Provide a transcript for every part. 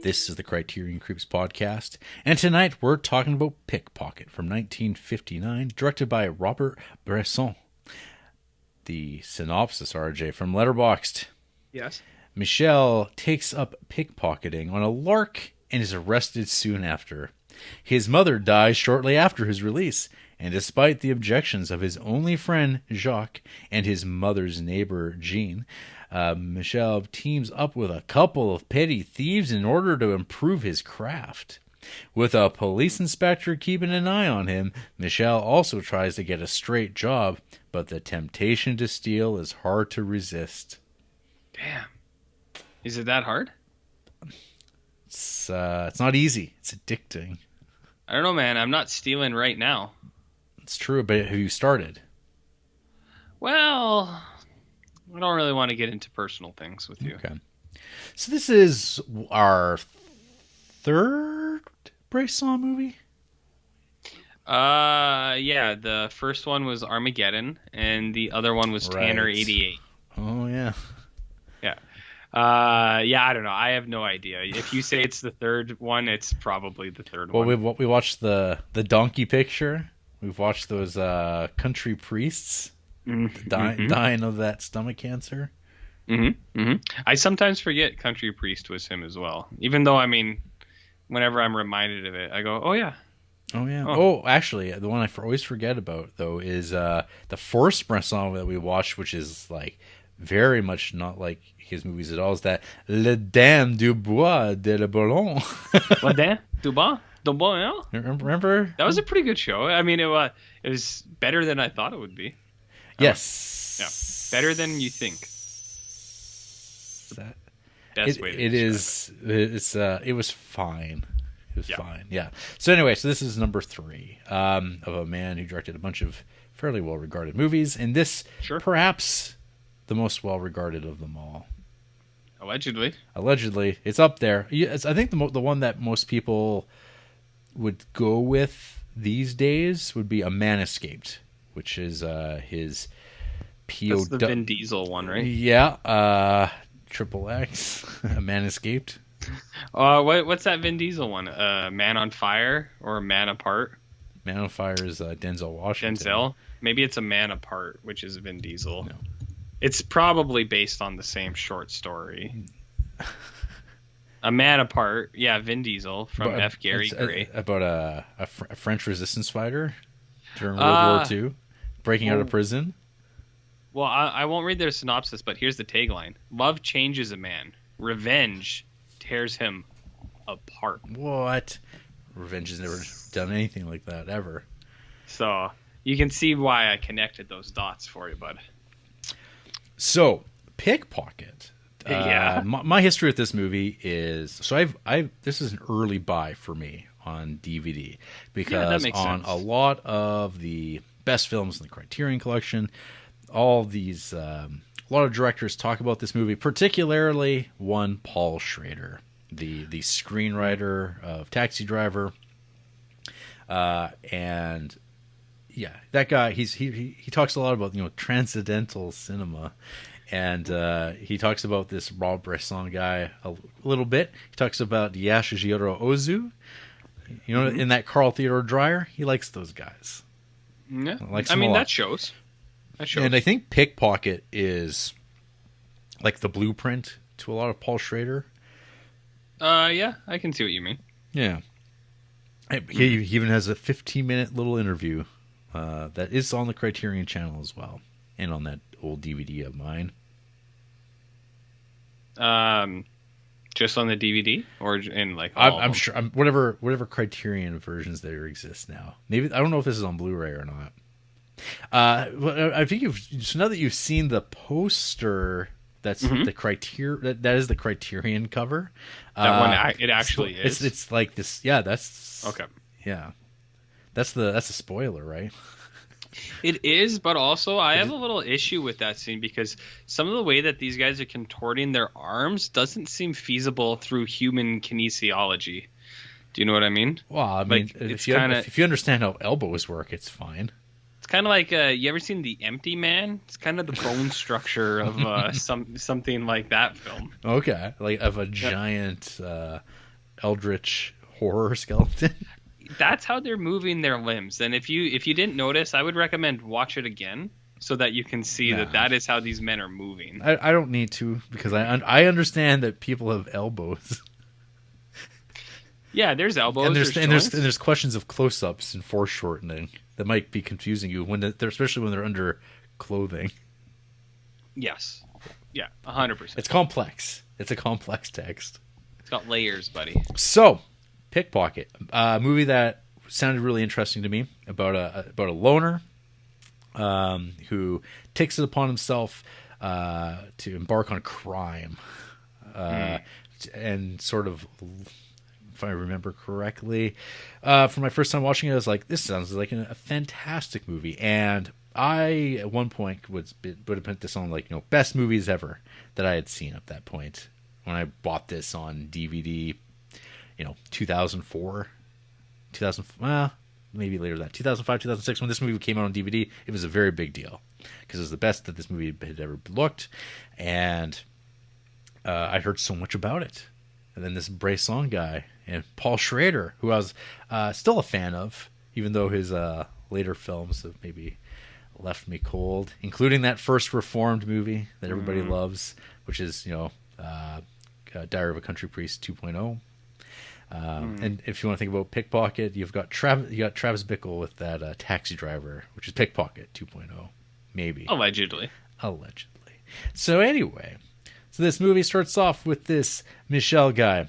This is the Criterion Creeps podcast, and tonight we're talking about Pickpocket from 1959, directed by Robert Bresson. The synopsis, RJ, from Letterboxd. Yes. Michel takes up pickpocketing on a lark and is arrested soon after. His mother dies shortly after his release, and despite the objections of his only friend, Jacques, and his mother's neighbor, Jean, Michel teams up with a couple of petty thieves in order to improve his craft. With a police inspector keeping an eye on him, Michel also tries to get a straight job, but the temptation to steal is hard to resist. Damn. Is it that hard? It's not easy. It's addicting. I don't know, man. I'm not stealing right now. It's true, but have you started? Well, I don't really want to get into personal things with you. Okay. So this is our third Bresson movie? Yeah, the first one was Armageddon, and the other one was Tanner 88. Oh, yeah. Yeah. Yeah, I don't know. I have no idea. If you say it's the third one, it's probably the third one. Well, we watched the donkey picture. We've watched those country priests dying of that stomach cancer. I sometimes forget Country Priest was him as well. Even though, I mean, whenever I'm reminded of it, I go, oh, yeah. Oh, yeah. Oh, actually, the one I always forget about, though, is the first Bresson that we watched, which is, like, very much not like his movies at all, is that Le Dame du Bois de la Boulogne. Le Dame du Bois de Boulogne? Remember? That was a pretty good show. I mean, it was better than I thought it would be. Yes. Yeah. Better than you think. Best way to describe it. It was fine. It was fine. Yeah. So anyway, this is number 3 of a man who directed a bunch of fairly well-regarded movies, and this perhaps the most well-regarded of them all. Allegedly, it's up there. I think the one that most people would go with these days would be A Man Escaped, which is his POW. That's the Vin Diesel one, right? Yeah. Triple X, A Man Escaped. What's that Vin Diesel one? Man on Fire or Man Apart? Man on Fire is Denzel Washington. Denzel? Maybe it's A Man Apart, which is Vin Diesel. No. It's probably based on the same short story. A Man Apart, yeah, Vin Diesel from F. Gary Gray. About a French resistance fighter during World War II, breaking out of prison. Well, I won't read their synopsis, but here's the tagline. Love changes a man. Revenge tears him apart. What? Revenge has never done anything like that, ever. So, you can see why I connected those dots for you, bud. So, Pickpocket. Yeah. My history with this movie is... So, this is an early buy for me on DVD. Because on a lot of the best films in the Criterion Collection... All these, a lot of directors talk about this movie, particularly one Paul Schrader, the screenwriter of Taxi Driver, and yeah, that guy. He talks a lot about transcendental cinema, and he talks about this Rob Bresson guy a little bit. He talks about Yasujiro Ozu, in that Carl Theodore Dreyer. He likes those guys. Yeah, I mean that shows. And I think Pickpocket is like the blueprint to a lot of Paul Schrader. Yeah, I can see what you mean. Yeah. He even has a 15-minute little interview that is on the Criterion channel as well, and on that old DVD of mine. Just on the DVD, or in like I'm sure whatever Criterion versions there exist now. Maybe I don't know if this is on Blu-ray or not. I think now that you've seen the poster, that's the Criterion. That is the Criterion cover. That one, it actually is. It's like this. Yeah, that's okay. Yeah, that's a spoiler, right? It is, but also I have a little issue with that scene because some of the way that these guys are contorting their arms doesn't seem feasible through human kinesiology. Do you know what I mean? Well, I mean, if you understand how elbows work, it's fine. kind of like you ever seen The Empty Man? It's kind of the bone structure of something like that film. Okay, like of a giant eldritch horror skeleton. That's how they're moving their limbs. And if you didn't notice, I would recommend watch it again so that you can see that is how these men are moving. I don't need to, because I understand that people have elbows. Yeah, there's elbows. And there's questions of close-ups and foreshortening that might be confusing you especially when they're under clothing. Yes. Yeah, 100%. It's complex. It's a complex text. It's got layers, buddy. So, Pickpocket, a movie that sounded really interesting to me about a loner who takes it upon himself to embark on crime, and sort of, if I remember correctly, for my first time watching it, I was like, this sounds like a fantastic movie. And I, at one point, would have put this on, like, best movies ever that I had seen at that point when I bought this on DVD, 2004, maybe later than that, 2005, 2006, when this movie came out on DVD. It was a very big deal because it was the best that this movie had ever looked. And I heard so much about it. And then this Bresson guy and Paul Schrader, who I was still a fan of, even though his later films have maybe left me cold, including that first Reformed movie that everybody loves, which is, Diary of a Country Priest 2.0. And if you want to think about Pickpocket, you got Travis Bickle with that Taxi Driver, which is Pickpocket 2.0, maybe. Allegedly. So anyway, this movie starts off with this Michel guy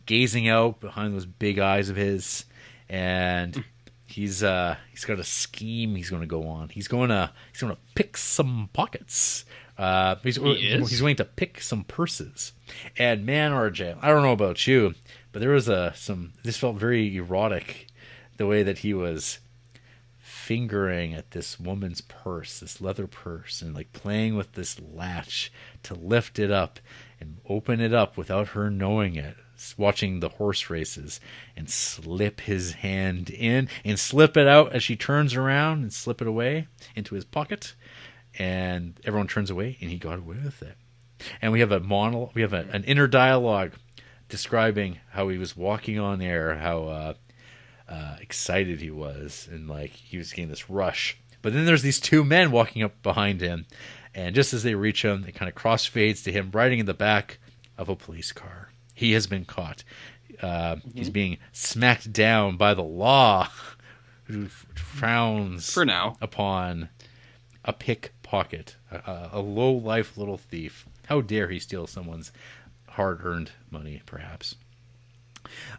gazing out behind those big eyes of his, and he's got a scheme he's going to go on. He's going to pick some pockets. He's going to pick some purses. And man, RJ, I don't know about you, but there was this felt very erotic, the way that he was fingering at this woman's purse, this leather purse, and like playing with this latch to lift it up and open it up without her knowing it, watching the horse races, and slip his hand in and slip it out as she turns around and slip it away into his pocket. And everyone turns away, and he got away with it. And we have an inner dialogue describing how he was walking on air, how excited he was, and like he was getting this rush. But then there's these two men walking up behind him, and just as they reach him, it kind of crossfades to him riding in the back of a police car. He has been caught. He's being smacked down by the law, who frowns for now upon a pickpocket, a low-life little thief. How dare he steal someone's hard-earned money, perhaps.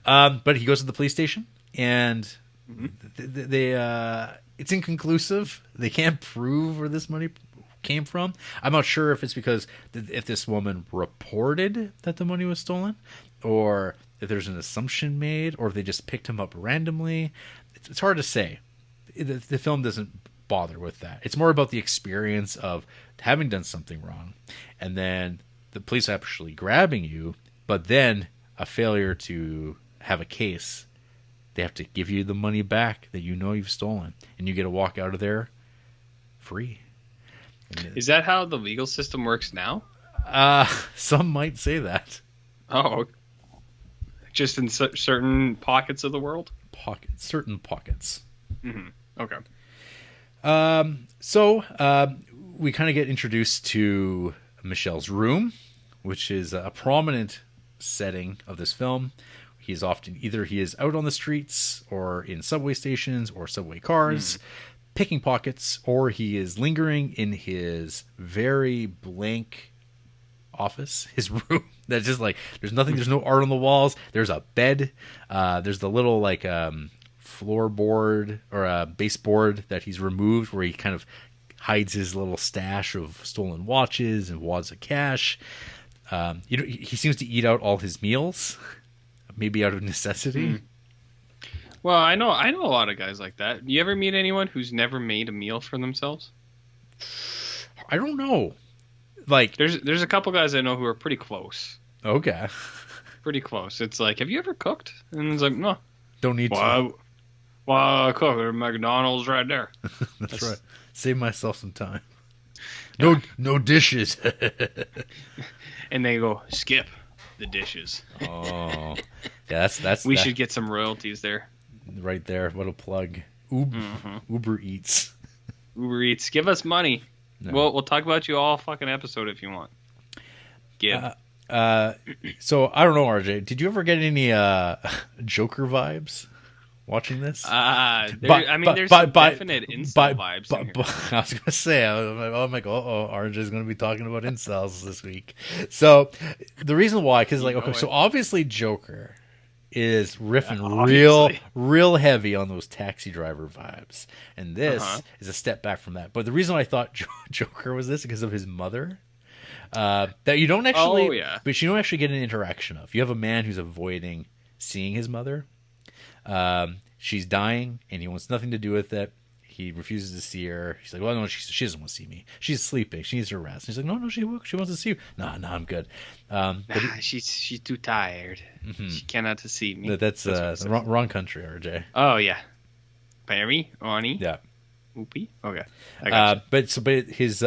But he goes to the police station, and it's inconclusive. They can't prove where this money came from. I'm not sure if it's because if this woman reported that the money was stolen, or if there's an assumption made, or if they just picked him up randomly. It's hard to say. The film doesn't bother with that. It's more about the experience of having done something wrong, and then the police actually grabbing you, but then a failure to have a case. They have to give you the money back that you've stolen, and you get to walk out of there free. Is that how the legal system works now? Some might say that. Oh, just in certain pockets of the world? Certain pockets. Mm-hmm. Okay. So we kind of get introduced to Michel's room, which is a prominent setting of this film. He's often he is out on the streets or in subway stations or subway cars, picking pockets, or he is lingering in his very blank office, his room. That's just like, there's nothing, there's no art on the walls. There's a bed. There's the little like floorboard or a baseboard that he's removed where he kind of hides his little stash of stolen watches and wads of cash. He seems to eat out all his meals, maybe out of necessity. Well, I know a lot of guys like that. You ever meet anyone who's never made a meal for themselves? I don't know. Like, there's a couple guys I know who are pretty close. Okay. Pretty close. It's like, have you ever cooked? And it's like, no. Don't need to. Well, cook McDonald's right there. That's right. Save myself some time. No dishes. And they go, skip the dishes. Oh, yeah. That's we should get some royalties there. Right there. What a plug. Uber Eats. Uber Eats. Give us money. No. We'll talk about you all fucking episode if you want. Give. So I don't know, RJ. Did you ever get any Joker vibes watching this? There's some definite incel vibes in here. I was gonna say, I'm like, RJ's gonna be talking about incels this week. So the reason why, because so obviously Joker is riffing real heavy on those Taxi Driver vibes, and this is a step back from that. But the reason I thought Joker was this because of his mother. That you don't actually, but you don't actually get an interaction of. You have a man who's avoiding seeing his mother. She's dying, and he wants nothing to do with it. He refuses to see her. He's like, "Well, no, she doesn't want to see me. She's sleeping. She needs to rest." And he's like, "No, she wants to see you." No, I'm good. She's too tired. Mm-hmm. She cannot see me. That's wrong country, RJ. Oh yeah, Barry, Oni. Yeah. Oopie. Okay. I got you. But his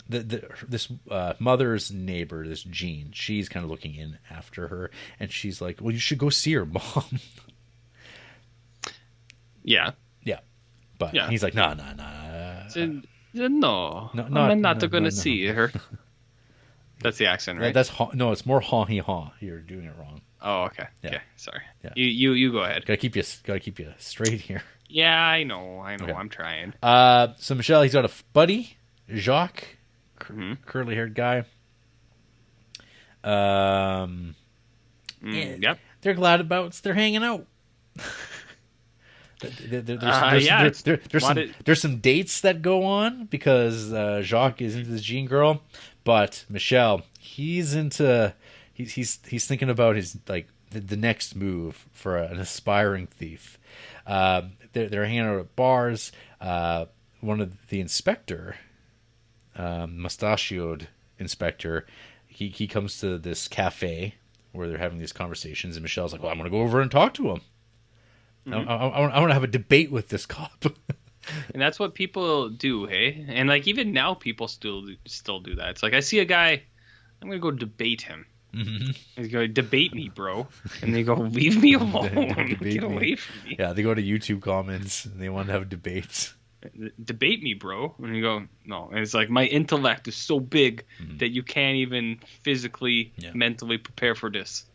this mother's neighbor, this Jean, she's kind of looking in after her, and she's like, "Well, you should go see her, Mom." Yeah. But he's like, no. I'm not going to see her. That's the accent, right? It's more haw. You're doing it wrong. Oh, okay. Yeah. Okay, sorry. Yeah. You go ahead. Gotta keep you straight here. Yeah, I know. Okay. I'm trying. So Michelle, he's got a buddy, Jacques, curly-haired guy. Yep. They're glad about. They're hanging out. There's some dates that go on because Jacques is into the Jean girl, but Michelle, he's thinking about his the next move for an aspiring thief. They're hanging out at bars. One of the inspector, mustachioed inspector, he comes to this cafe where they're having these conversations, and Michelle's like, "Well, I'm going to go over and talk to him. I want to have a debate with this cop." And that's what people do, hey? And even now, people still do that. It's like, I see a guy, I'm going to go debate him. Mm-hmm. He's going, debate me, bro. And they go, leave me alone. Get away from me. Yeah, they go to YouTube comments, and they want to have debates. Debate me, bro. And you go, no. And it's like, my intellect is so big that you can't even physically, mentally prepare for this.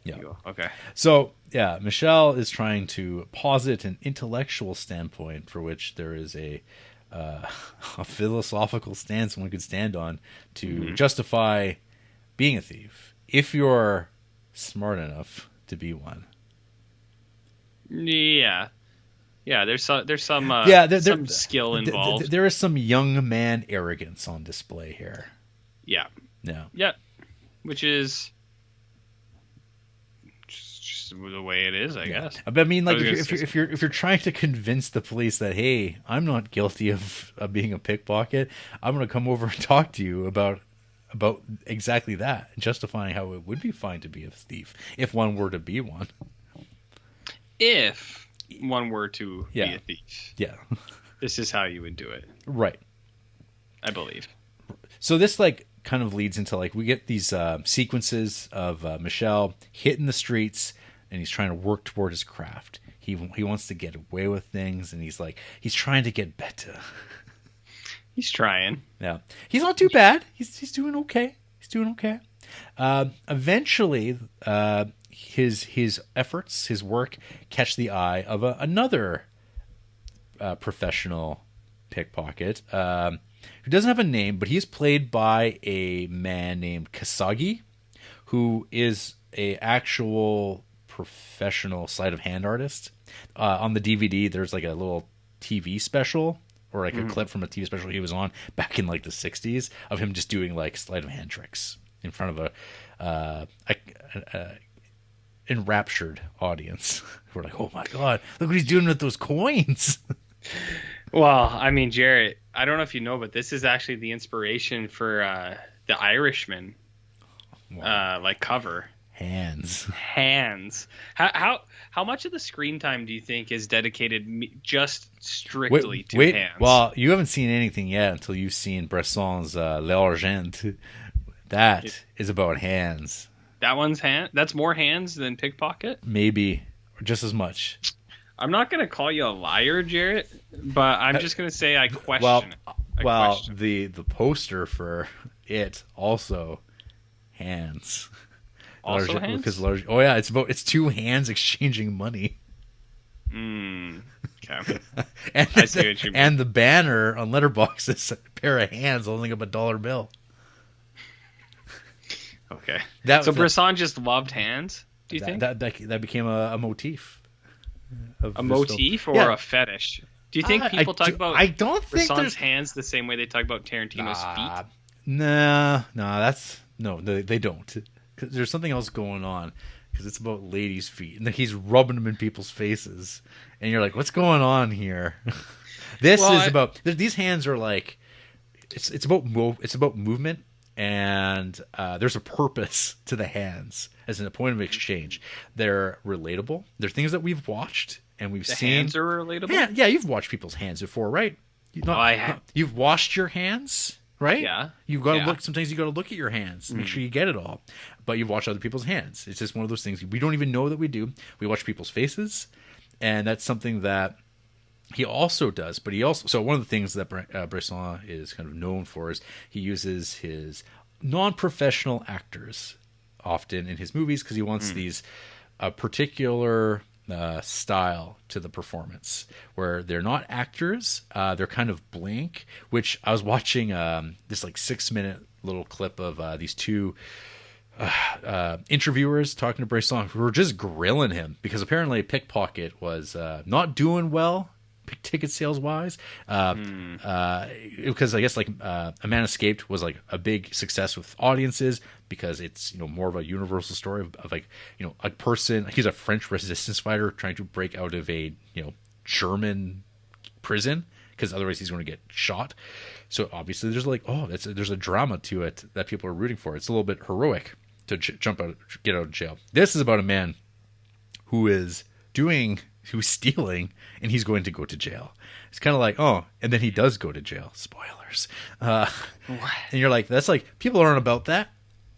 Yeah. Go, okay. So, Michelle is trying to posit an intellectual standpoint for which there is a philosophical stance one could stand on to justify being a thief if you're smart enough to be one. Yeah. Yeah, there's some skill involved. There is some young man arrogance on display here. Yeah. Yeah. Yeah. Which is the way it is, I guess. But I mean, if you're trying to convince the police that, hey, I'm not guilty of being a pickpocket, I'm going to come over and talk to you about exactly that, justifying how it would be fine to be a thief if one were to be one. If one were to be a thief, this is how you would do it, right? I believe. So this kind of leads into we get these sequences of Michelle hitting the streets, and he's trying to work toward his craft. He wants to get away with things, and he's trying to get better. He's trying. Yeah, he's not too bad. He's doing okay. Eventually, his efforts, his work, catch the eye of another professional pickpocket. Who doesn't have a name, but he's played by a man named Kasagi, who is a actual professional sleight of hand artist. On the DVD, there's a little TV special or a clip from a TV special he was on back in the 60s of him just doing sleight of hand tricks in front of a enraptured audience. We're like, oh my god, look what he's doing with those coins. Well, I mean, Jarrett, I don't know if you know, but this is actually the inspiration for the Irishman cover. Hands. Hands. How much of the screen time do you think is dedicated just strictly to hands? Well, you haven't seen anything yet until you've seen Bresson's L'Argent. That is about hands. That one's hand. That's more hands than Pickpocket. Maybe, or just as much. I'm not gonna call you a liar, Jarrett, but I'm just gonna say I question it. The poster for it also hands. Also hands? Because it's two hands exchanging money. Okay. I see what you mean. And the banner on Letterboxd is a pair of hands holding up a dollar bill. Okay. So Bresson just loved hands, do you think? That became a motif. A motif or a fetish? Do you think people talk about I don't think Bresson's hands the same way they talk about Tarantino's feet? No, they don't. 'Cause there's something else going on. Because it's about ladies' feet. And he's rubbing them in people's faces. And you're like, what's going on here? These hands are like, it's about movement. And there's a purpose to the hands as a point of exchange. They're relatable. They're things that we've watched and we've seen. The hands are relatable? Yeah, you've watched people's hands before, right? You've washed your hands, right? Yeah. You've got to look. Sometimes you got to look at your hands, make sure you get it all. But you've watched other people's hands. It's just one of those things we don't even know that we do. We watch people's faces, and that's something that he also does. But so one of the things that Bresson is kind of known for is he uses his non-professional actors often in his movies because he wants these particular style to the performance where they're not actors, they're kind of blank. Which I was watching this like 6-minute little clip of these two interviewers talking to Bresson who were just grilling him because apparently Pickpocket was not doing well ticket sales wise because I guess like A Man Escaped was like a big success with audiences because it's more of a universal story of like a person. He's a French resistance fighter trying to break out of a German prison because otherwise he's going to get shot. So obviously there's like there's a drama to it that people are rooting for. It's a little bit heroic to get out of jail. This is about a man who's stealing, and he's going to go to jail. It's kind of like, and then he does go to jail. Spoilers. And you're like, that's like, people aren't about that.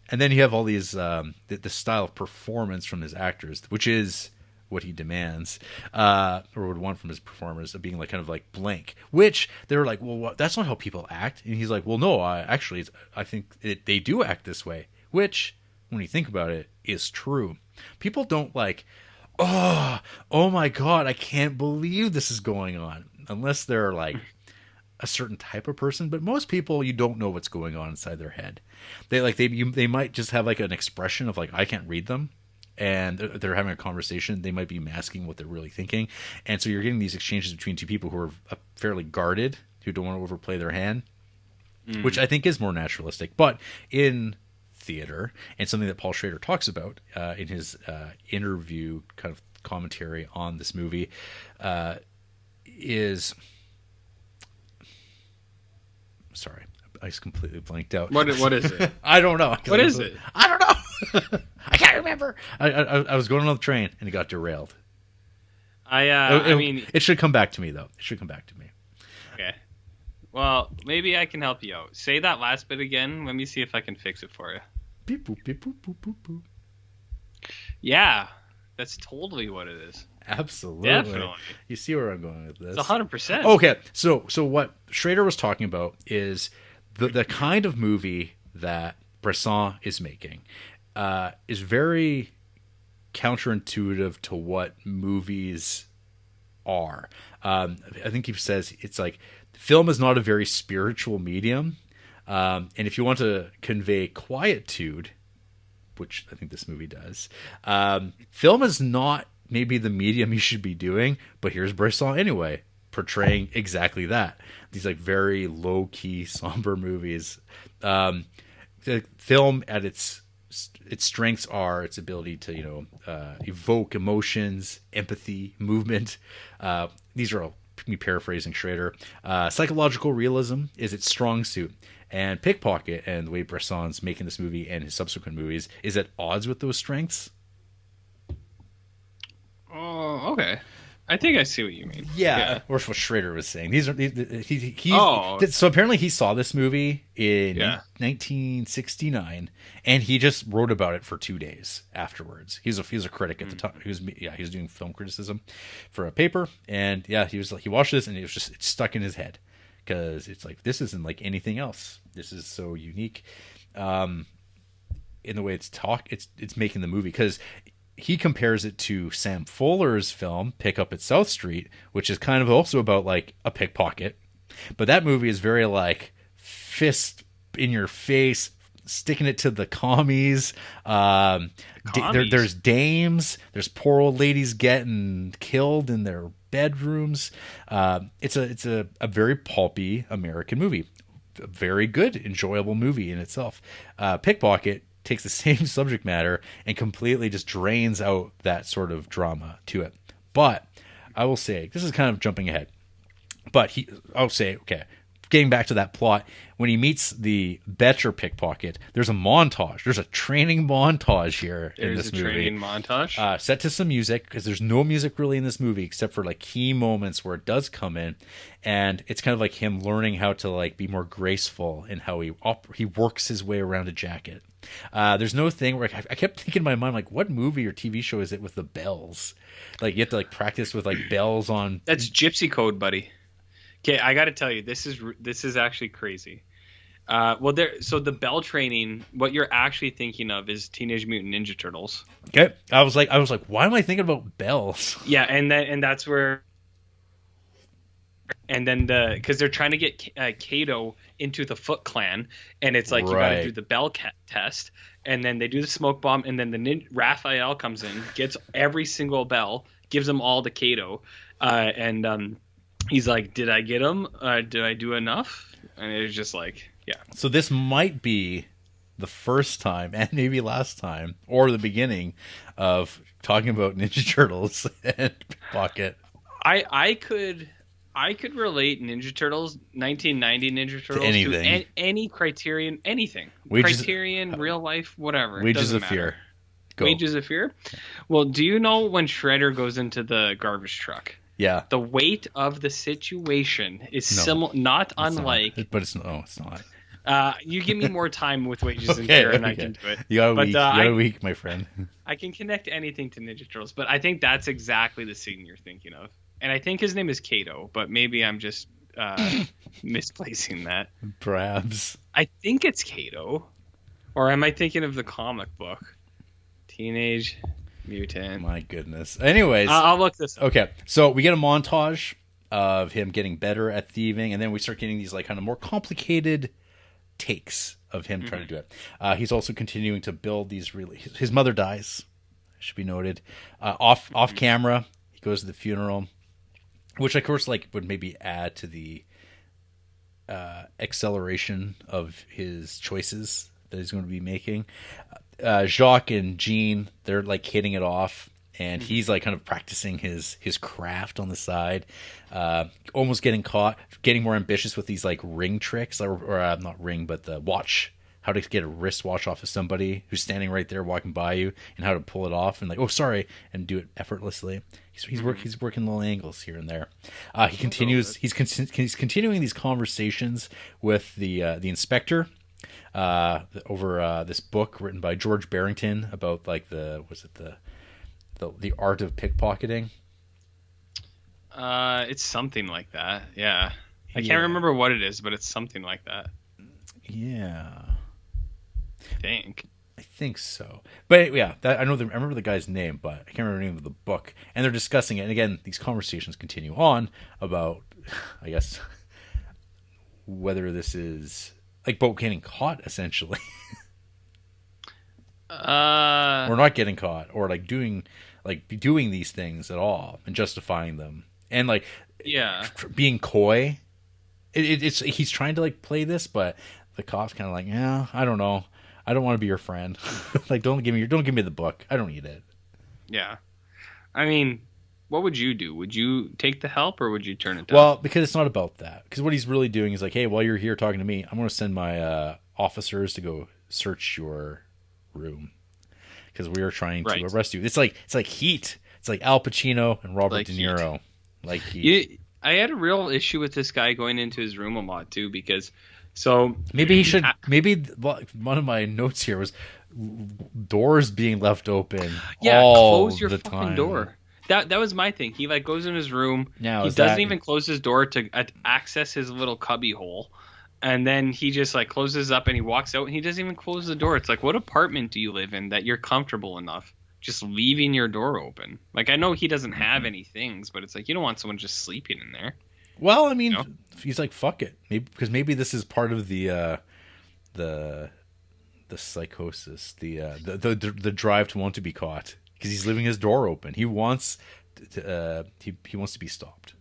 And then you have all these, the style of performance from his actors, which is what he demands, or would want from his performers, of being like kind of like blank, which they were like, well, that's not how people act. And he's like, well, no, I think they do act this way, which when you think about it is true. People don't like, oh my God, I can't believe this is going on. Unless they're like a certain type of person. But most people, you don't know what's going on inside their head. They might just have like an expression of like, I can't read them. And they're having a conversation. They might be masking what they're really thinking. And so you're getting these exchanges between two people who are fairly guarded, who don't want to overplay their hand, which I think is more naturalistic. But in theater, and something that Paul Schrader talks about in his interview kind of commentary on this movie is, sorry, I just completely blanked out. What is it? I don't know. What is it? I don't know. I can't remember. I was going on the train and it got derailed. I mean, it should come back to me though. It should come back to me. Okay. Well, maybe I can help you out. Say that last bit again. Let me see if I can fix it for you. Beep, boop, beep, boop, boop, boop, boop. Yeah, that's totally what it is. Absolutely. Definitely. You see where I'm going with this. It's 100%. Okay, so what Schrader was talking about is the kind of movie that Bresson is making is very counterintuitive to what movies are. I think he says it's like film is not a very spiritual medium. And if you want to convey quietude, which I think this movie does, film is not maybe the medium you should be doing, but here's Bresson anyway, portraying exactly that. These like very low-key, somber movies. The film at its strengths are its ability to, evoke emotions, empathy, movement. These are all me paraphrasing Schrader. Psychological realism is its strong suit. And Pickpocket and the way Bresson's making this movie and his subsequent movies is at odds with those strengths. Oh, okay. I think I see what you mean. Yeah. Or what Schrader was saying. Oh. So apparently he saw this movie in 1969, and he just wrote about it for 2 days afterwards. He was a critic at the time. He was doing film criticism for a paper, and he watched this, and it's stuck in his head because it's like, this isn't like anything else. This is so unique in the way it's making the movie, because he compares it to Sam Fuller's film Pick Up at South Street, which is kind of also about like a pickpocket, but that movie is very like fist in your face, sticking it to the commies. There's dames, there's poor old ladies getting killed in their bedrooms. It's a very pulpy American movie, a very good, enjoyable movie in itself. Pickpocket takes the same subject matter and completely just drains out that sort of drama to it. But I will say, this is kind of jumping ahead, but I'll say, okay, getting back to that plot, when he meets the better pickpocket, there's a montage. There's a training montage here in this movie. There's a training montage? Set to some music, because there's no music really in this movie except for like key moments where it does come in, and it's kind of like him learning how to like be more graceful in how he works his way around a jacket. There's no thing where I kept thinking in my mind, like, what movie or TV show is it with the bells? Like, you have to like practice with like bells on. That's Gypsy Code, buddy. Okay, I got to tell you, this is actually crazy. So the bell training, what you're actually thinking of is Teenage Mutant Ninja Turtles. Okay, I was like, why am I thinking about bells? Yeah, and that's where. And then because they're trying to get Kato into the Foot Clan, and it's like, you got to do the bell test, and then they do the smoke bomb, and then Raphael comes in, gets every single bell, gives them all to Kato, and he's like, "Did I get them? Did I do enough?" And it was just like, yeah. So this might be the first time, and maybe last time, or the beginning of talking about Ninja Turtles and Pocket. I could relate Ninja Turtles, 1990 Ninja Turtles, to any Criterion, anything. Criterion, real life, whatever. Wages of Fear. Go. Wages of Fear? Well, do you know when Shredder goes into the garbage truck? Yeah. The weight of the situation is not unlike. But it's not. You give me more time with Wages and Fear, and I can do it. You got a week, my friend. I can connect anything to Ninja Turtles, but I think that's exactly the scene you're thinking of. And I think his name is Kato, but maybe I'm just misplacing that. Perhaps. I think it's Kato. Or am I thinking of the comic book? Teenage Mutant. My goodness. Anyways. I'll look this up. Okay, so we get a montage of him getting better at thieving, and then we start getting these like kind of more complicated takes of him trying to do it. He's also continuing to build these his mother dies, should be noted. Off camera, he goes to the funeral, which of course like would maybe add to the acceleration of his choices that he's going to be making. Jacques and Jean, they're like hitting it off, and he's like kind of practicing his craft on the side, almost getting caught, getting more ambitious with these like ring tricks, or not ring, but the watch, how to get a wristwatch off of somebody who's standing right there walking by you, and how to pull it off, and like, oh sorry, and do it effortlessly. He's working little angles here and there. He continues. He's continuing these conversations with the inspector over this book written by George Barrington about like the art of pickpocketing. It's something like that. Yeah. I can't remember what it is, but it's something like that. Yeah. I think so. But yeah, I remember the guy's name, but I can't remember the name of the book. And they're discussing it. And again, these conversations continue on about, I guess, whether this is like boat getting caught, essentially. Or not getting caught, or like doing these things at all and justifying them, and like being coy. It's he's trying to like play this, but the cop's kind of like, yeah, I don't know, I don't want to be your friend. Like, don't give me the book, I don't need it. Yeah, I mean, what would you do? Would you take the help or would you turn it down? Well, because it's not about that. Because what he's really doing is like, hey, while you're here talking to me, I'm going to send my officers to go search your room because we are trying to arrest you. It's like Heat. It's like Al Pacino and Robert De Niro. Heat. Like Heat. I had a real issue with this guy going into his room a lot too because maybe he should. Maybe one of my notes here was doors being left open. Yeah, all close your the fucking time. door. That was my thing. He like goes in his room. Now, he doesn't even close his door to access his little cubby hole, and then he just like closes up and he walks out and he doesn't even close the door. It's like, what apartment do you live in that you're comfortable enough just leaving your door open? Like, I know he doesn't have any things, but it's like you don't want someone just sleeping in there. Well, I mean, he's like, fuck it, maybe this is part of the psychosis, the drive to want to be caught. Because he's leaving his door open. He wants he wants to be stopped.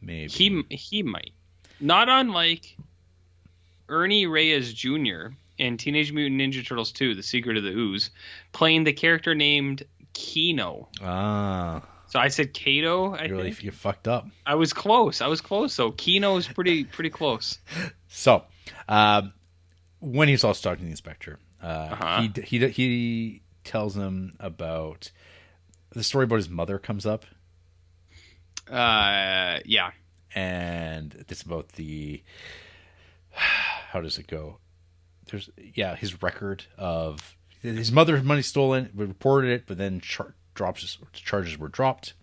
Maybe he might. Not unlike Ernie Reyes Jr. in Teenage Mutant Ninja Turtles 2: The Secret of the Ooze, playing the character named Keno. Ah. So I said Kato. You fucked up. I was close. So Keno is pretty close. So, when he's all talking to the inspector, he tells him about the story about his mother comes up. Yeah. And it's about how does it go? His record of his mother's money stolen. We reported it, but then charges were dropped.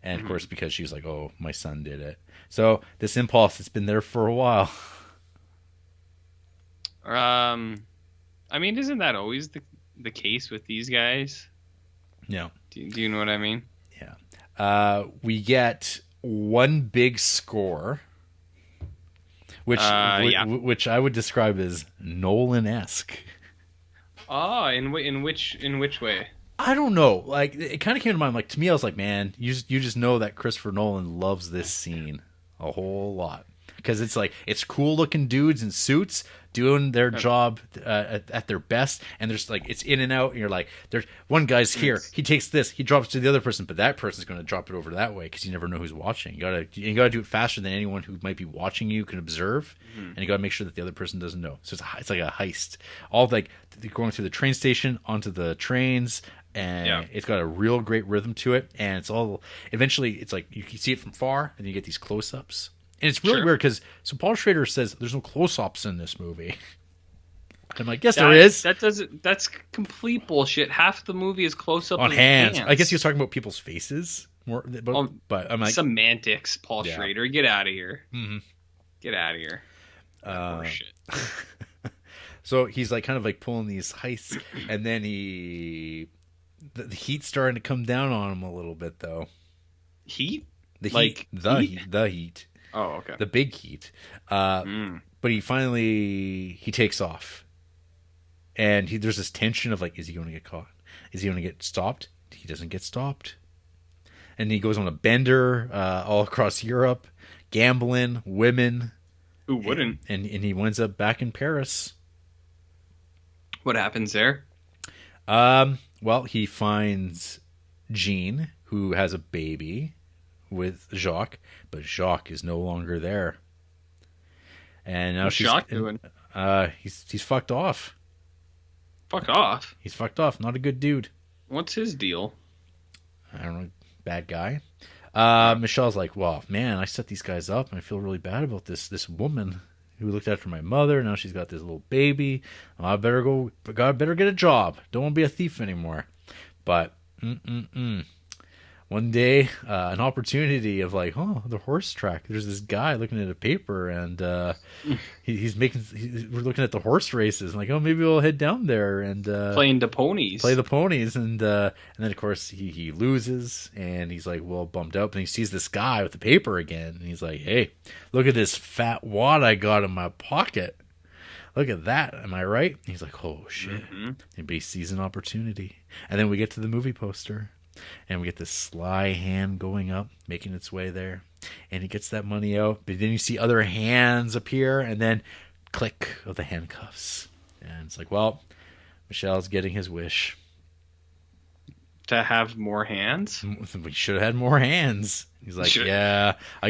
And of course, because she's like, oh, my son did it. So this impulse, it's been there for a while. I mean, isn't that always the case with these guys? Yeah. Do you know what I mean? Yeah. We get one big score, which I would describe as Nolan-esque. Oh, in which way? I don't know. Like, it kind of came to mind. Like, to me, I was like, man, you just know that Christopher Nolan loves this scene a whole lot. Because it's like, it's cool looking dudes in suits doing their job at their best, and there's like, it's in and out, and you're like, there's one guy's here, he takes this, he drops it to the other person, but that person's going to drop it over that way because you never know who's watching. You gotta do it faster than anyone who might be watching you can observe, and you gotta make sure that the other person doesn't know. So it's like a heist. All like going through the train station onto the trains. And it's got a real great rhythm to it, and it's all eventually it's like you can see it from far, and you get these close-ups. And it's really weird because Paul Schrader says there's no close-ups in this movie. I'm like, yes, there is. That's complete bullshit. Half the movie is close-up on hands. I guess he was talking about people's faces more, but I'm like, semantics. Paul Schrader, get out of here. Mm-hmm. Get out of here. Bullshit. So he's like kind of like pulling these heists, and then the heat's starting to come down on him a little bit, though. Heat? The heat. Oh, okay. The big heat. But he takes off. And there's this tension of like, is he going to get caught? Is he going to get stopped? He doesn't get stopped. And he goes on a bender all across Europe, gambling, women. Who wouldn't? And he winds up back in Paris. What happens there? Well, he finds Jean, who has a baby with Jacques, but Jacques is no longer there. And now What's Jacques doing? He's fucked off. Fucked off? He's fucked off. Not a good dude. What's his deal? I don't know. Bad guy. Michelle's like, well, man, I set these guys up, and I feel really bad about this woman who looked after my mother. Now she's got this little baby. I better get a job. Don't want to be a thief anymore. But one day, an opportunity of like, the horse track. There's this guy looking at a paper, and we're looking at the horse races. And like, maybe we'll head down there and play the ponies. And then of course he loses, and he's like, well, bummed out. But he sees this guy with the paper again, and he's like, hey, look at this fat wad I got in my pocket. Look at that. Am I right? And he's like, oh shit. And he sees an opportunity, and then we get to the movie poster. And we get this sly hand going up, making its way there. And he gets that money out. But then you see other hands appear. And then click of the handcuffs. And it's like, well, Michelle's getting his wish. To have more hands? We should have had more hands. He's like, yeah, I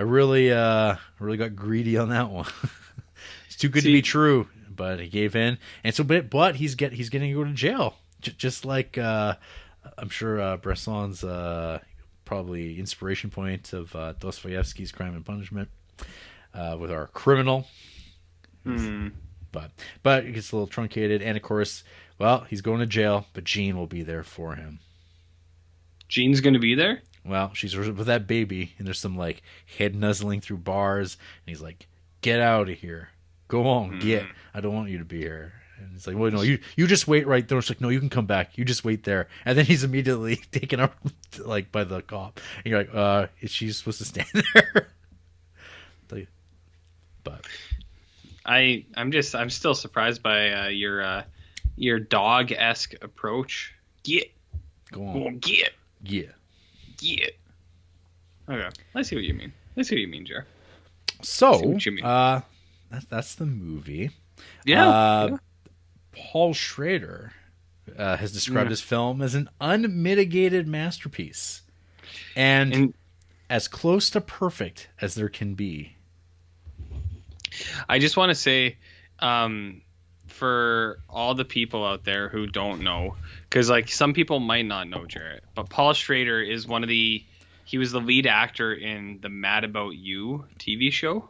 really got greedy on that one. It's too good to be true, but he gave in, and so but he's getting to go to jail, just like I'm sure Bresson's probably inspiration point of Dostoevsky's Crime and Punishment with our criminal. But it gets a little truncated, and of course, well, he's going to jail, but Jean will be there for him. Jean's going to be there? Well, she's with that baby, and there's some like head nuzzling through bars, and he's like, "Get out of here, go on, get. I don't want you to be here." And it's like, "Well, no, you just wait right there." It's like, "No, you can come back. You just wait there." And then he's immediately taken out like by the cop, and you're like, "Is she supposed to stand there?" But I'm still surprised by your dog-esque approach. Go on, get. Okay, I see what you mean, Jer. So, that's the movie. Yeah. Paul Schrader has described this film as an unmitigated masterpiece, and as close to perfect as there can be. I just want to say, for all the people out there who don't know, because like some people might not know Jarrett, but Paul Schrader is he was the lead actor in the Mad About You TV show.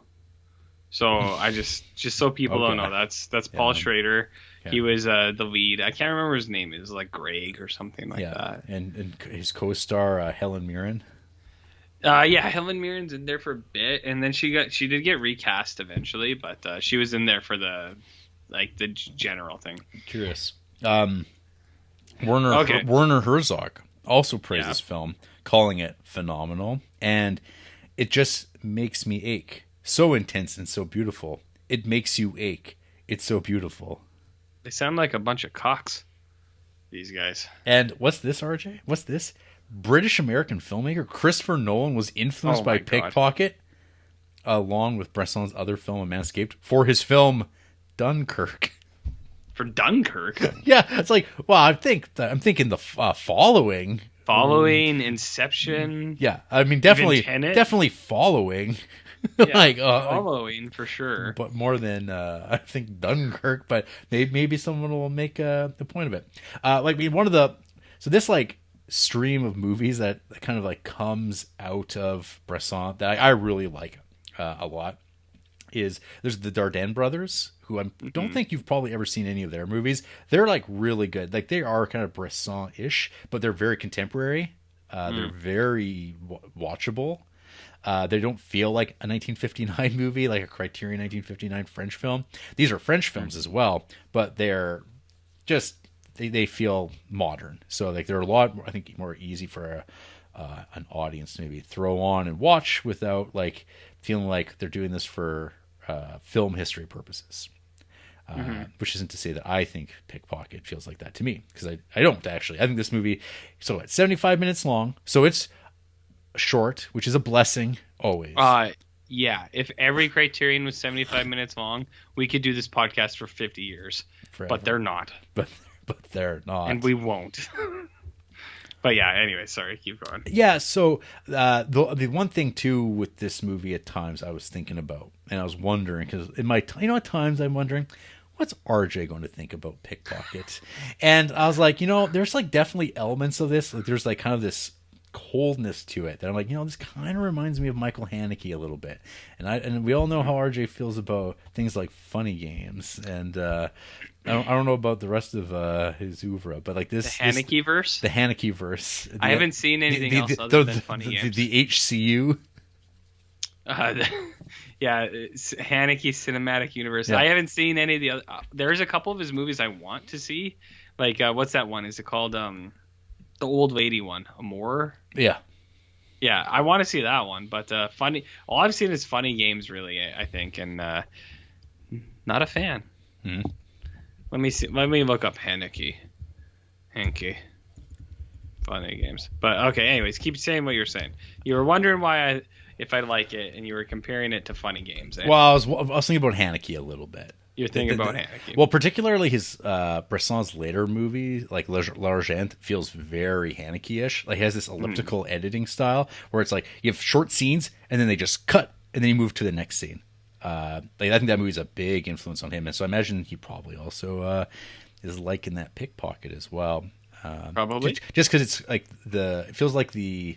So I just so people don't know, that's Paul Schrader. Yeah. He was the lead. I can't remember his name. It was like Greg or something like that. And his co-star Helen Mirren. Helen Mirren's in there for a bit, and then she did get recast eventually, but she was in there for the general thing. Curious. Werner Herzog also praised this film, calling it phenomenal, and it just makes me ache. So intense and so beautiful. It makes you ache. It's so beautiful. They sound like a bunch of cocks, these guys. And what's this, RJ? What's this? British-American filmmaker Christopher Nolan was influenced by Pickpocket, along with Bresson's other film, A Man Escaped, for his film Dunkirk. For Dunkirk? Yeah, it's like, well, I'm thinking the Following. Following, Inception. Yeah, I mean, definitely Following. Yeah, Following for sure. But more than I think Dunkirk. But maybe someone will make a point of it. So this like stream of movies that kind of like comes out of Bresson that I really like a lot is there's the Dardenne brothers, who I don't think you've probably ever seen any of their movies. They're like really good. Like they are kind of Bresson-ish, but they're very contemporary. They're very watchable. They don't feel like a 1959 movie, like a Criterion 1959 French film. These are French films as well, but they're just they feel modern. So like they're a lot, I think, more easy for an audience to maybe throw on and watch without like feeling like they're doing this for film history purposes. Which isn't to say that I think Pickpocket feels like that to me, because I don't actually. I think this movie, so it's 75 minutes long, so it's short, which is a blessing always. Yeah, if every Criterion was 75 minutes long, we could do this podcast for 50 years. Forever. But they're not. But they're not. And we won't. But yeah, anyway, sorry, keep going. Yeah, so the one thing too with this movie at times I was thinking about, and I was wondering, because at times I'm wondering, what's RJ going to think about Pickpocket? And I was like, there's like definitely elements of this. Like there's like kind of this coldness to it that I'm like, this kind of reminds me of Michael Haneke a little bit. And we all know how RJ feels about things like Funny Games, and I don't know about the rest of his oeuvre, but like this the Haneke verse. The Haneke verse. I haven't seen anything else other than Funny Games. The HCU. Yeah, Haneke Cinematic Universe. Yeah. I haven't seen any of the other. There's a couple of his movies I want to see. Like what's that one? Is it called the old lady one, Amore? Yeah. Yeah, I want to see that one, but Funny. All I've seen is Funny Games, really. I think, and not a fan. Mm-hmm. Let me see. Let me look up Haneke. Funny Games. But okay. Anyways, keep saying what you're saying. You were wondering if I like it, and you were comparing it to Funny Games. Well, I was thinking about Haneke a little bit. You're thinking about Haneке. Well, particularly his Bresson's later movie, like L'Argent, feels very Haneke-ish. Like, he has this elliptical editing style where it's like you have short scenes and then they just cut and then you move to the next scene. I think that movie's a big influence on him, and so I imagine he probably also is liking that Pickpocket as well. Probably just because it's like it feels like the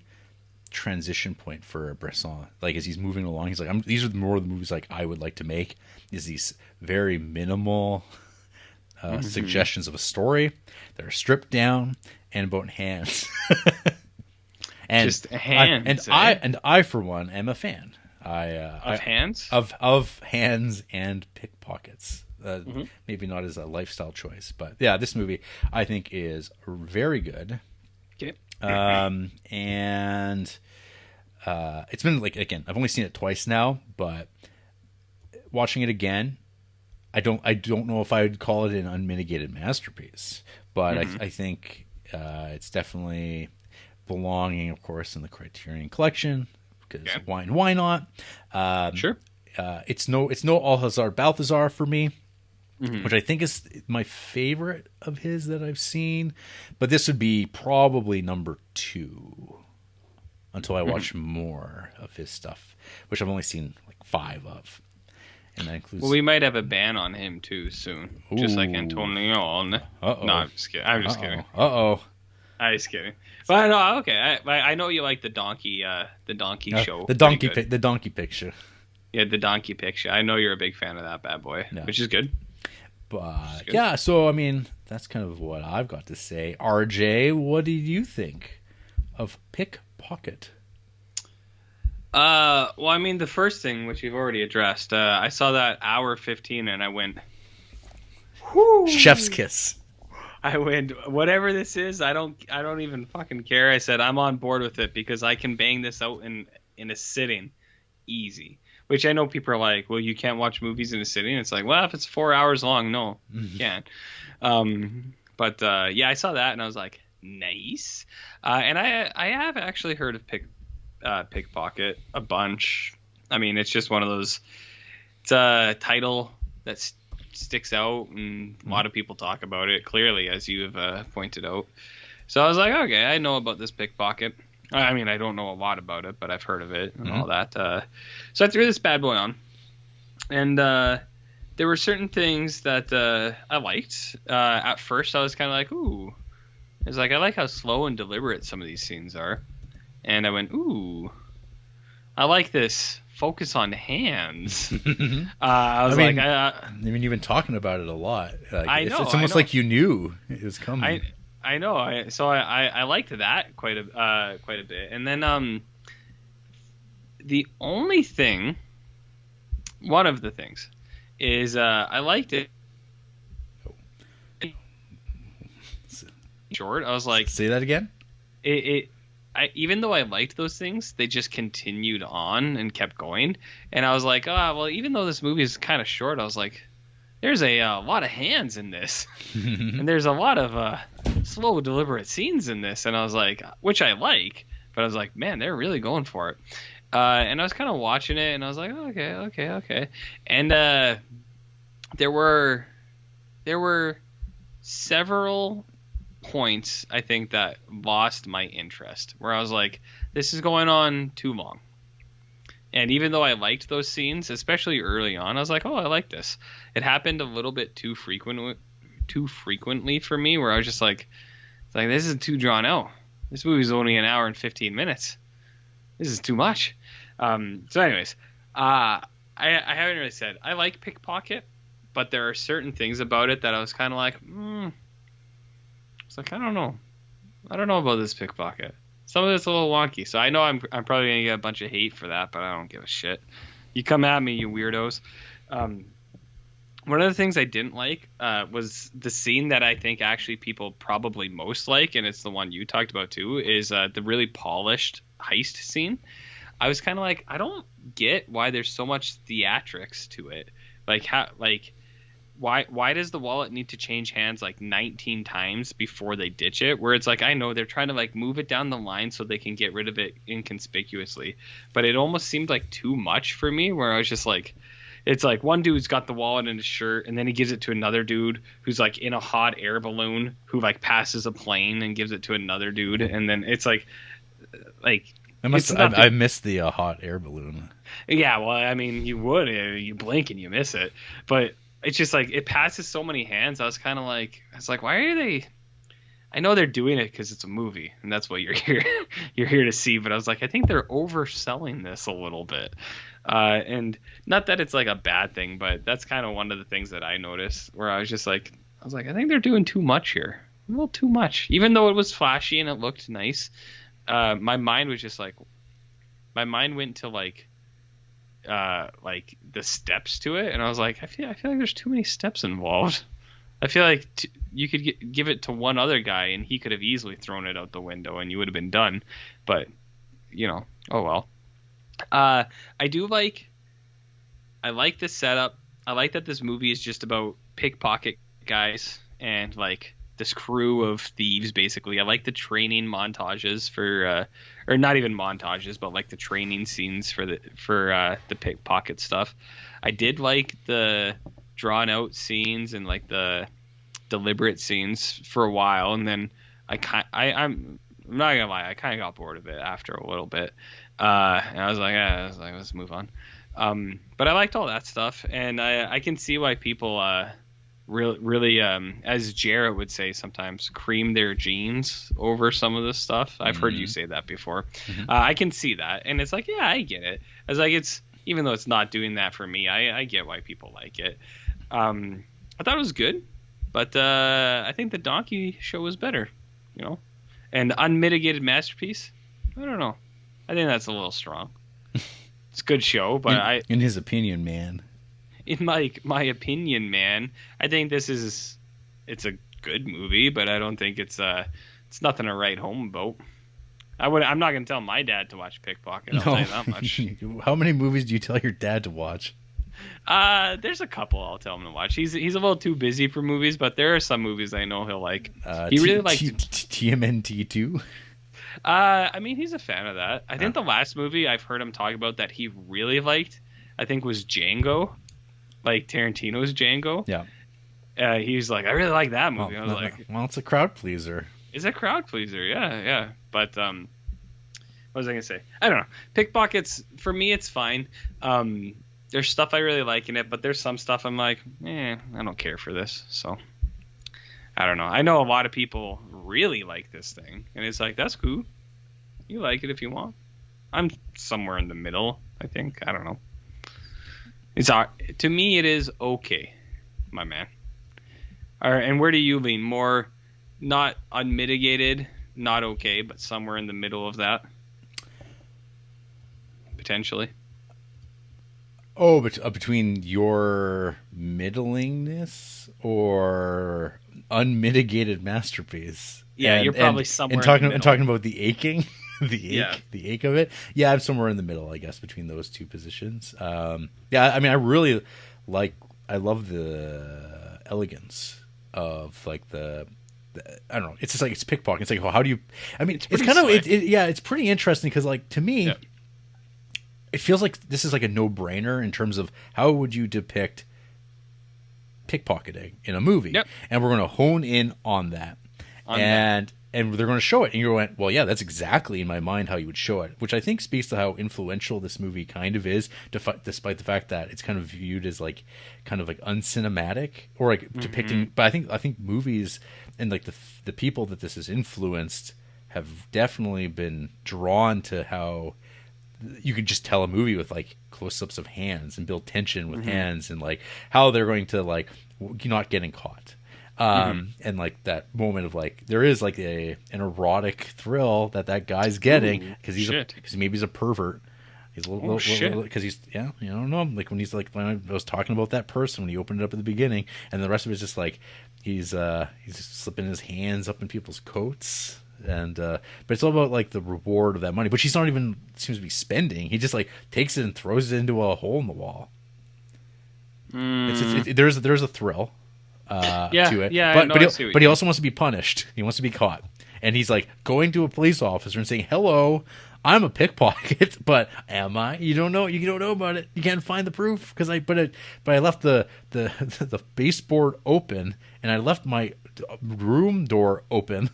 transition point for Bresson. Like, as he's moving along, he's like, these are more of the movies like I would like to make. Is these very minimal suggestions of a story that are stripped down and about hands. And just hands. I for one am a fan. Of hands? Of hands and pickpockets. Maybe not as a lifestyle choice, but yeah, this movie I think is very good. Okay. And it's been, like, again, I've only seen it twice now, but watching it again, I don't know if I would call it an unmitigated masterpiece, but I think it's definitely belonging, of course, in the Criterion Collection, because why not? Sure. It's no Alcazar Balthazar for me, which I think is my favorite of his that I've seen, but this would be probably number 2 until I watch more of his stuff, which I've only seen like 5 of. And that includes... Well, we might have a ban on him too soon. Ooh. Just like Antonio. No, I'm just kidding. I'm just kidding. I'm just kidding. But no, okay. I know you like the donkey show. The donkey picture. Yeah, the donkey picture. I know you're a big fan of that bad boy, which is good. But yeah, so I mean, that's kind of what I've got to say. RJ, what did you think of Pickpocket? Well, I mean, the first thing, which you've already addressed, I saw that hour 15 and I went, whoo! Chef's kiss. I went, whatever this is, I don't even fucking care. I said, I'm on board with it because I can bang this out in a sitting easy. Which I know people are like, well, you can't watch movies in a sitting. It's like, well, if it's 4 hours long, no, you can't. But yeah, I saw that and I was like, nice. And I have actually heard of Pickpocket a bunch. I mean, it's just one of those. It's a title that sticks out, and a lot of people talk about it. Clearly, as you have pointed out. So I was like, okay, I know about this Pickpocket. I mean, I don't know a lot about it, but I've heard of it and all that. So I threw this bad boy on, and there were certain things that I liked. At first, I was kind of like, ooh. I was like, I like how slow and deliberate some of these scenes are. And I went, ooh, I like this focus on hands. I mean, you've been talking about it a lot. Like, I know. It's almost like you knew it was coming. I know. I liked that quite a bit. And then the only thing, one of the things, is I liked it. Short. I was like, say that again. Even though I liked those things, they just continued on and kept going. And I was like, well, even though this movie is kind of short, I was like, there's a lot of hands in this. And there's a lot of slow, deliberate scenes in this. And I was like, which I like, but I was like, man, they're really going for it. And I was kind of watching it, and I was like, oh, okay. And there were several points, I think, that lost my interest, where I was like, this is going on too long. And even though I liked those scenes, especially early on, I was like, oh, I like this. It happened a little bit too frequently for me, where I was just like, this is too drawn out. This movie's only an hour and 15 minutes. This is too much. So anyways, I haven't really said I like Pickpocket, but there are certain things about it that I was kind of like, it's like, I don't know about this Pickpocket. Some of it's a little wonky, so I know I'm probably gonna get a bunch of hate for that, but I don't give a shit. You come at me, you weirdos. One of the things I didn't like was the scene that I think actually people probably most like, and it's the one you talked about too, is the really polished heist scene. I was kind of like, I don't get why there's so much theatrics to it. Why does the wallet need to change hands like 19 times before they ditch it? Where it's like, I know they're trying to like move it down the line so they can get rid of it inconspicuously, but it almost seemed like too much for me, where I was just like, It's like one dude's got the wallet in his shirt, and then he gives it to another dude who's like in a hot air balloon, who like passes a plane and gives it to another dude, and then it's like I missed the hot air balloon. Yeah, well, I mean, you would, you blink and you miss it, but it's just like it passes so many hands. I was like, why are they? I know they're doing it because it's a movie and that's what you're here to see. But I was like, I think they're overselling this a little bit, and not that it's like a bad thing, but that's kind of one of the things that I noticed where I was like, I think they're doing too much here, a little too much. Even though it was flashy and it looked nice, my mind was just like, my mind went to like the steps to it, and I was like, I feel like there's too many steps involved. I feel like you could give it to one other guy and he could have easily thrown it out the window and you would have been done. But oh well. I like the setup. I like that this movie is just about pickpocket guys and like this crew of thieves basically. I like the training montages for or not even montages, but like the training scenes for the pickpocket stuff. I did like the drawn out scenes and like the deliberate scenes for a while, and then I'm not gonna lie, I kind of got bored of it after a little bit, and I was like, let's move on. But I liked all that stuff, and I can see why people really as Jarrett would say sometimes, cream their jeans over some of this stuff. I've heard you say that before. I can see that, and it's like, yeah, I get it. It's like, it's, even though it's not doing that for me, I get why people like it. I thought it was good, but I think the Donkey Show was better, and Unmitigated Masterpiece, I don't know, I think that's a little strong. It's a good show, but in his opinion, man, in my opinion, man, I think it's a good movie, but I don't think it's nothing to write home about. I'm not gonna tell my dad to watch Pickpocket. I'll tell you that much. How many movies do you tell your dad to watch? There's a couple I'll tell him to watch. He's a little too busy for movies, but there are some movies I know he'll like. He really likes TMNT 2. I mean, he's a fan of that. I think the last movie I've heard him talk about that he really liked, I think, was Django, like Tarantino's Django. Yeah. He's like, I really like that movie. I was like, well, it's a crowd pleaser. It's a crowd pleaser, yeah. But what was I gonna say? I don't know. Pickpockets, for me, it's fine. There's stuff I really like in it, but there's some stuff I'm like, I don't care for this. So I don't know. I know a lot of people really like this thing, and it's like, that's cool. You like it if you want. I'm somewhere in the middle, I think. I don't know. To me, it is okay, my man. All right, and where do you lean? More not unmitigated, not okay, but somewhere in the middle of that, potentially. Oh, but between your middlingness or unmitigated masterpiece? Yeah, you're probably somewhere. And talking about the aching, the ache of it. Yeah, I'm somewhere in the middle, I guess, between those two positions. Yeah, I mean, I love the elegance of like the I don't know. It's just like, it's pickpocket. It's like, well, how do you? I mean, it's kind of it's pretty interesting because, like, to me. Yeah. It feels like this is like a no-brainer in terms of how would you depict pickpocketing in a movie. Yep. And we're going to hone in on that. And they're going to show it. And you're going, well, yeah, that's exactly in my mind how you would show it, which I think speaks to how influential this movie kind of is, despite the fact that it's kind of viewed as like kind of like uncinematic or like depicting. But I think movies and like the people that this has influenced have definitely been drawn to how you could just tell a movie with like close-ups of hands and build tension with hands and like how they're going to like not getting caught. And like that moment of like there is like an erotic thrill that guy's getting because maybe he's a pervert. He's a little because he's I don't know, like when I was talking about that person when he opened it up at the beginning, and the rest of it is just like he's slipping his hands up in people's coats. And but it's all about like the reward of that money, which he's not even seems to be spending. He just like takes it and throws it into a hole in the wall. There's a thrill to it. Yeah, but he also wants to be punished. He wants to be caught, And he's like going to a police officer and saying, "Hello, I'm a pickpocket, but am I? You don't know. You don't know about it. You can't find the proof because but I left the the baseboard open, and I left my room door open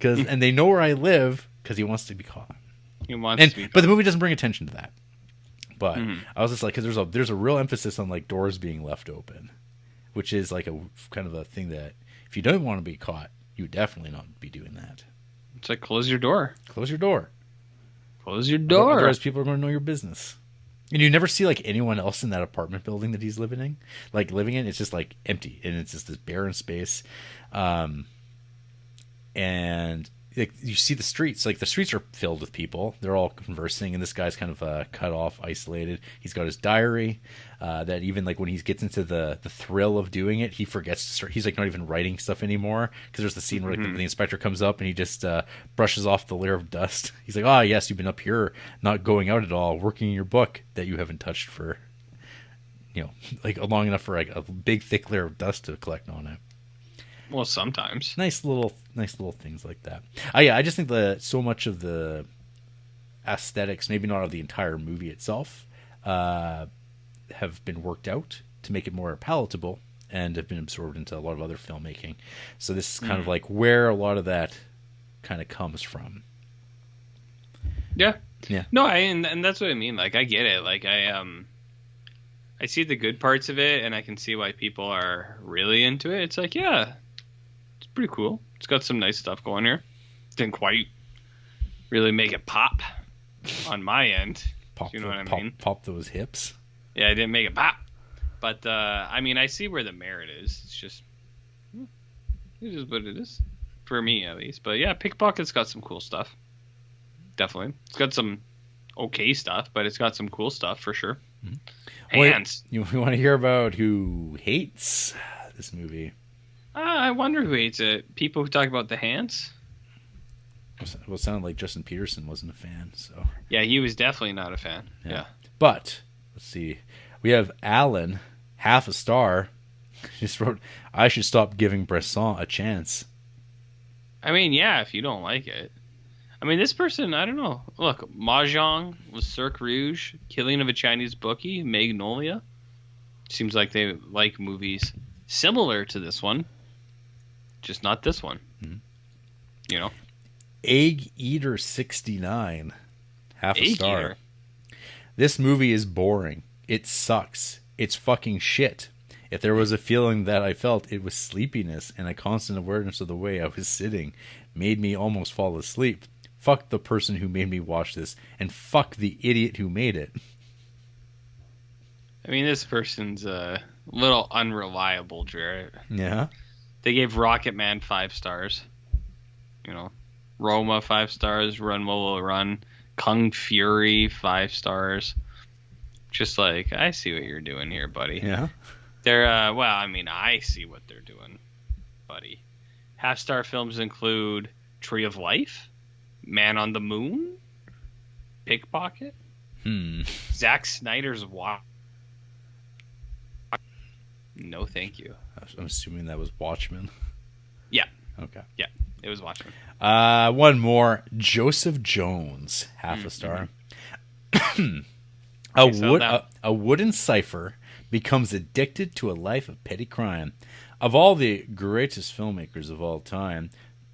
and they know where I live because he wants to be caught. He wants to be caught. But the movie doesn't bring attention to that. But I was just like, because there's a real emphasis on like doors being left open, which is like a kind of a thing that if you don't want to be caught, you would definitely not be doing that. It's like close your door. Close your door. Close your door. Otherwise, people are going to know your business. And you never see like anyone else in that apartment building that he's living in. It's just like empty, and it's just this barren space. And like, you see the streets. Like the streets are filled with people. They're all conversing, and this guy's kind of cut off, isolated. He's got his diary. That even like when he gets into the thrill of doing it, he forgets to start. He's like not even writing stuff anymore because there's the scene where like, the inspector comes up and he just brushes off the layer of dust. He's like, "Ah, yes, you've been up here, not going out at all, working in your book that you haven't touched for, like long enough for like a big thick layer of dust to collect on it." Well, sometimes nice little things like that. I just think that so much of the aesthetics, maybe not of the entire movie itself, have been worked out to make it more palatable and have been absorbed into a lot of other filmmaking. So this is kind of like where a lot of that kind of comes from. Yeah. Yeah. No, and that's what I mean. Like I get it. Like I see the good parts of it, and I can see why people are really into it. It's like, yeah, it's pretty cool. It's got some nice stuff going here. Didn't quite really make it pop on my end. Pop, you know what I mean? Pop those hips. Yeah, I didn't make it pop. But, I mean, I see where the merit is. It's just, it is what it is. For me, at least. But, yeah, Pickpocket's got some cool stuff. Definitely. It's got some okay stuff, but it's got some cool stuff for sure. Hands. You want to hear about who hates this movie? I wonder who hates it. People who talk about the hands? Well, it sounded like Justin Peterson wasn't a fan. So yeah, he was definitely not a fan. Yeah. But, let's see. We have Alan, half a star. Just wrote, "I should stop giving Bresson a chance." I mean, yeah, if you don't like it. I mean, this person, I don't know. Look, Mahjong, Le Cirque Rouge, Killing of a Chinese Bookie, Magnolia. Seems like they like movies similar to this one, just not this one. You know? Egg Eater 69, half a star. Eater. "This movie is boring. It sucks. It's fucking shit. If there was a feeling that I felt, it was sleepiness and a constant awareness of the way I was sitting. Made me almost fall asleep. Fuck the person who made me watch this, and fuck the idiot who made it." I mean, this person's a little unreliable, Jarrett. Yeah? They gave Rocket Man 5 stars. You know, Roma 5 stars, Run Will Run, Kung Fury 5 stars. Just like, I see what you're doing here, buddy. Yeah? They're, well, I mean, I see what they're doing, buddy. Half-star films include Tree of Life, Man on the Moon, Pickpocket, Zack Snyder's Watch. No, thank you. I'm assuming that was Watchmen. Yeah. Okay. Yeah, it was Watchmen. One more. Joseph Jones, half a star. A wooden cipher becomes addicted to a life of petty crime. Of all the greatest filmmakers of all time,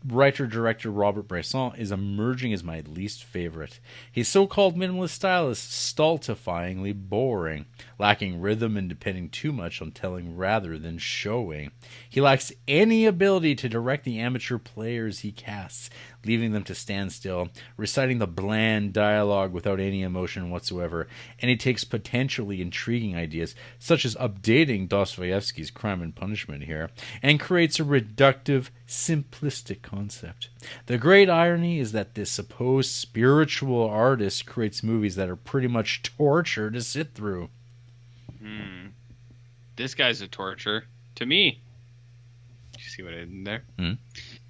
writer-director Robert Bresson is emerging as my least favorite. His so-called minimalist style is stultifyingly boring, lacking rhythm and depending too much on telling rather than showing. He lacks any ability to direct the amateur players he casts, leaving them to stand still, reciting the bland dialogue without any emotion whatsoever, and he takes potentially intriguing ideas, such as updating Dostoevsky's Crime and Punishment here, and creates a reductive, simplistic concept. The great irony is that this supposed spiritual artist creates movies that are pretty much torture to sit through. This guy's a torture to me. You see what I did there?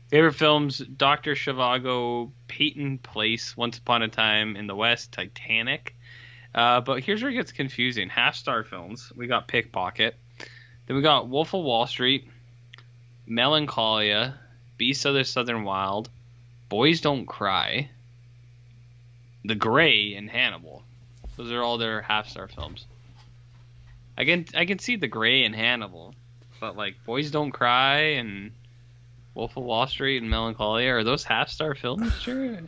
Favorite films: Dr. Zhivago, Peyton Place, Once Upon a Time in the West, Titanic. But here's where it gets confusing. Half-star films. We got Pickpocket. Then we got Wolf of Wall Street, Melancholia, Beast of the Southern Wild, Boys Don't Cry, The Grey, and Hannibal. Those are all their half-star films. I can see The Grey and Hannibal, but like Boys Don't Cry and Wolf of Wall Street and Melancholia, are those half-star films? Sure. I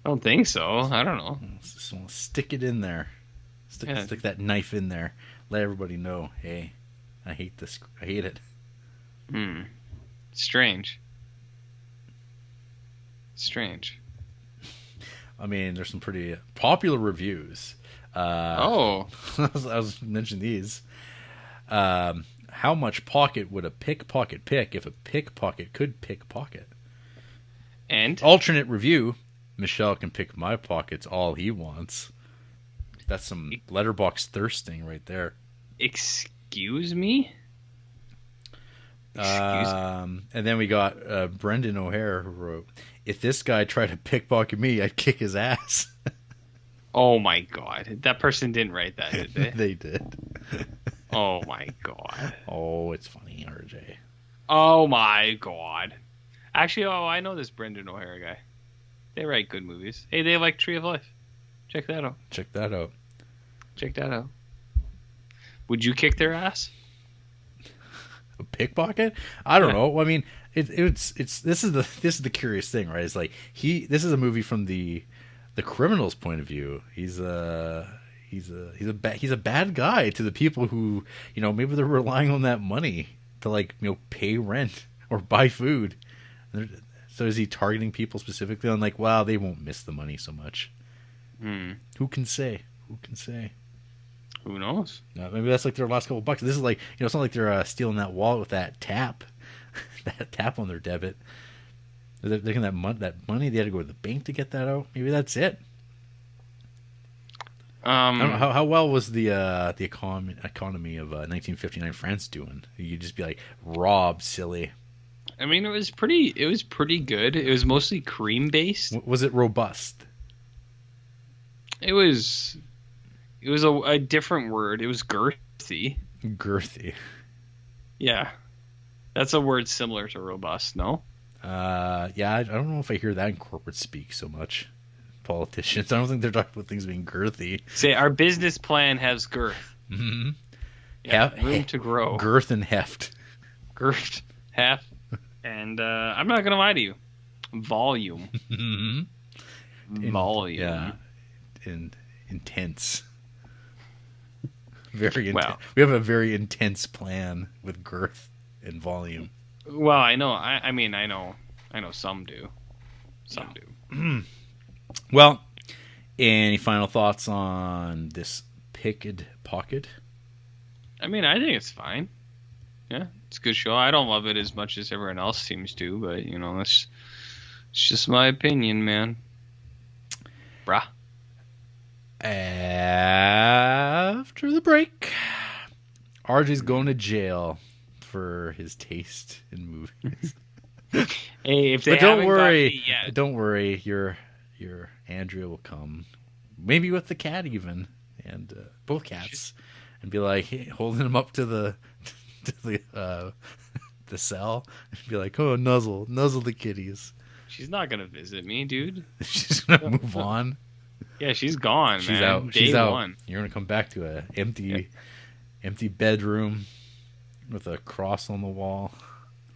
don't think so. I don't know. Just want to stick it in there. Stick that knife in there. Let everybody know, hey, I hate this. I hate it. Strange. I mean, there's some pretty popular reviews. I was mentioning these. How much pocket would a pickpocket pick if a pickpocket could pickpocket? And alternate review: Michelle can pick my pockets all he wants. That's some letterbox thirsting right there. Excuse me? And then we got Brendan O'Hare, who wrote, "If this guy tried to pickpocket me, I'd kick his ass." Oh my god. That person didn't write that, did they? They did. Oh my god. Oh, it's funny, RJ. Oh my god. Actually, I know this Brendan O'Hare guy. They write good movies. Hey, they like Tree of Life. Check that out. Would you kick their ass? A pickpocket? I don't know. I mean, it's this is the curious thing, right? It's like this is a movie from the criminal's point of view. He's a bad guy to the people who, maybe they're relying on that money to pay rent or buy food. So is he targeting people specifically on wow, they won't miss the money so much? Who can say? Who knows? Maybe that's their last couple bucks. This is it's not like they're stealing that wallet with that tap on their debit. They're taking that money. They had to go to the bank to get that out. Maybe that's it. I don't know, how well was the economy of 1959 France doing? You'd just be rob, silly. I mean, it was pretty good. It was mostly cream based. Was it robust? It was a different word. It was girthy. Girthy. Yeah. That's a word similar to robust, no? Yeah, I don't know if I hear that in corporate speak so much. Politicians, I don't think they're talking about things being girthy. Say, our business plan has girth. Mm-hmm. Yeah, room to grow. Girth and heft. Girth, heft, and I'm not going to lie to you. Volume. Volume. Yeah. Intense. Very intense. Wow. We have a very intense plan with girth and volume. Well, I know. I mean, I know some do. Some do. Well, any final thoughts on this pickpocket? I mean, I think it's fine. Yeah, it's a good show. I don't love it as much as everyone else seems to, but it's just my opinion, man. Brah. After the break, RJ's going to jail for his taste in movies. Hey, if they but don't worry, don't worry. Your Andrea will come, maybe with the cat even, and both cats, and be holding him up to the cell, and be like, "Oh, nuzzle the kitties." She's not gonna visit me, dude. She's gonna move on. Yeah, she's gone. She's man. out. Day She's out. one. You're gonna come back to an empty bedroom with a cross on the wall.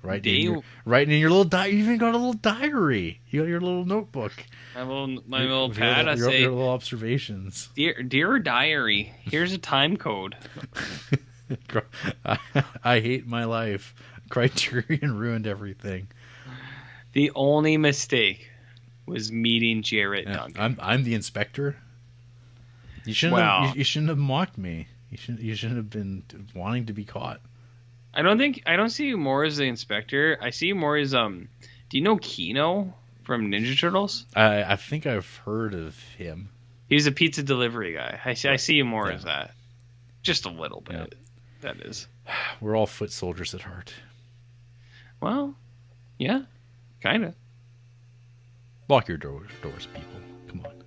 Right in your little diary. You even got a little diary. You got your little notebook. My little pad. I say your little observations. Dear diary, here's a time code. I hate my life. Criterion ruined everything. The only mistake was meeting Jarrett Duncan. I'm the inspector. You shouldn't have mocked me. You shouldn't have been wanting to be caught. I don't see you more as the inspector. I see you more as do you know Kino from Ninja Turtles? I think I've heard of him. He's a pizza delivery guy. I see you more as that. Just a little bit. Yeah. That is. We're all foot soldiers at heart. Well, yeah. Kinda. Lock your doors, people. Come on.